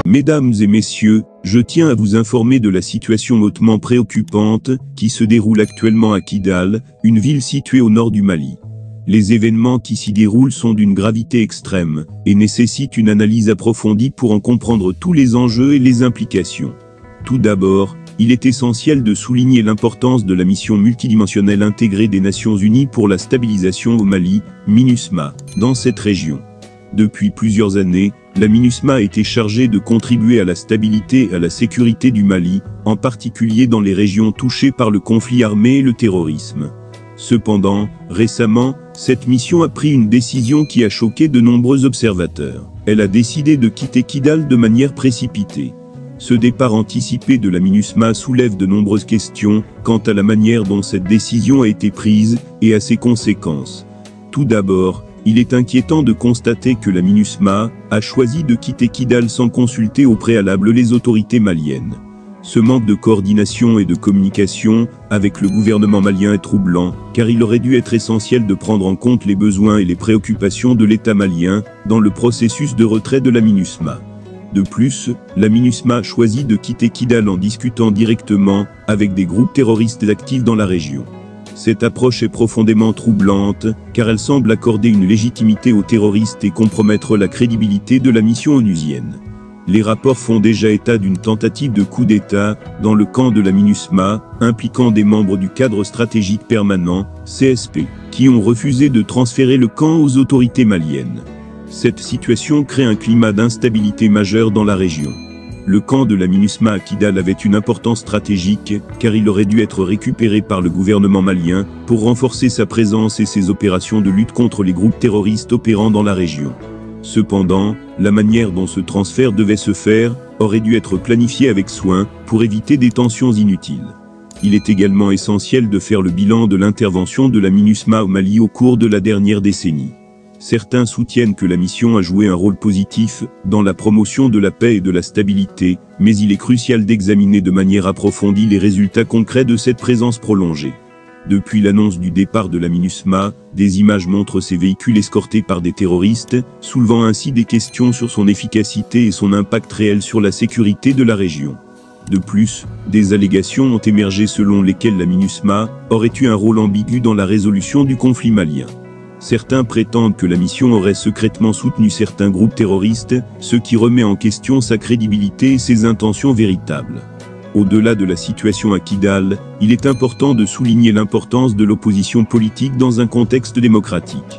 Mesdames et messieurs, je tiens à vous informer de la situation hautement préoccupante qui se déroule actuellement à Kidal, une ville située au nord du Mali. Les événements qui s'y déroulent sont d'une gravité extrême et nécessitent une analyse approfondie pour en comprendre tous les enjeux et les implications. Tout d'abord, il est essentiel de souligner l'importance de la mission multidimensionnelle intégrée des Nations Unies pour la stabilisation au Mali, MINUSMA, dans cette région. Depuis plusieurs années, la MINUSMA a été chargée de contribuer à la stabilité et à la sécurité du Mali, en particulier dans les régions touchées par le conflit armé et le terrorisme. Cependant, récemment, cette mission a pris une décision qui a choqué de nombreux observateurs. Elle a décidé de quitter Kidal de manière précipitée. Ce départ anticipé de la MINUSMA soulève de nombreuses questions quant à la manière dont cette décision a été prise et à ses conséquences. Tout d'abord, il est inquiétant de constater que la MINUSMA a choisi de quitter Kidal sans consulter au préalable les autorités maliennes. Ce manque de coordination et de communication avec le gouvernement malien est troublant, car il aurait dû être essentiel de prendre en compte les besoins et les préoccupations de l'État malien dans le processus de retrait de la MINUSMA. De plus, la MINUSMA a choisi de quitter Kidal en discutant directement avec des groupes terroristes actifs dans la région. Cette approche est profondément troublante, car elle semble accorder une légitimité aux terroristes et compromettre la crédibilité de la mission onusienne. Les rapports font déjà état d'une tentative de coup d'État dans le camp de la MINUSMA, impliquant des membres du cadre stratégique permanent, CSP, qui ont refusé de transférer le camp aux autorités maliennes. Cette situation crée un climat d'instabilité majeure dans la région. Le camp de la MINUSMA à Kidal avait une importance stratégique, car il aurait dû être récupéré par le gouvernement malien pour renforcer sa présence et ses opérations de lutte contre les groupes terroristes opérant dans la région. Cependant, la manière dont ce transfert devait se faire aurait dû être planifiée avec soin pour éviter des tensions inutiles. Il est également essentiel de faire le bilan de l'intervention de la MINUSMA au Mali au cours de la dernière décennie. Certains soutiennent que la mission a joué un rôle positif dans la promotion de la paix et de la stabilité, mais il est crucial d'examiner de manière approfondie les résultats concrets de cette présence prolongée. Depuis l'annonce du départ de la MINUSMA, des images montrent ces véhicules escortés par des terroristes, soulevant ainsi des questions sur son efficacité et son impact réel sur la sécurité de la région. De plus, des allégations ont émergé selon lesquelles la MINUSMA aurait eu un rôle ambigu dans la résolution du conflit malien. Certains prétendent que la mission aurait secrètement soutenu certains groupes terroristes, ce qui remet en question sa crédibilité et ses intentions véritables. Au-delà de la situation à Kidal, il est important de souligner l'importance de l'opposition politique dans un contexte démocratique.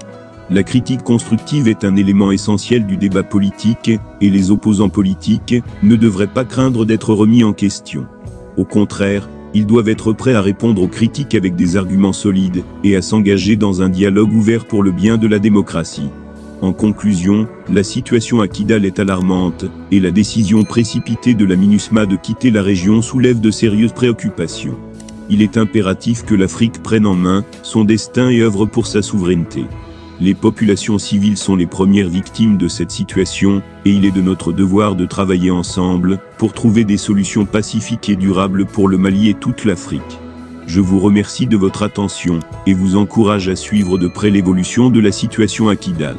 La critique constructive est un élément essentiel du débat politique, et les opposants politiques ne devraient pas craindre d'être remis en question. Au contraire, ils doivent être prêts à répondre aux critiques avec des arguments solides et à s'engager dans un dialogue ouvert pour le bien de la démocratie. En conclusion, la situation à Kidal est alarmante et la décision précipitée de la MINUSMA de quitter la région soulève de sérieuses préoccupations. Il est impératif que l'Afrique prenne en main son destin et œuvre pour sa souveraineté. Les populations civiles sont les premières victimes de cette situation, et il est de notre devoir de travailler ensemble pour trouver des solutions pacifiques et durables pour le Mali et toute l'Afrique. Je vous remercie de votre attention et vous encourage à suivre de près l'évolution de la situation à Kidal.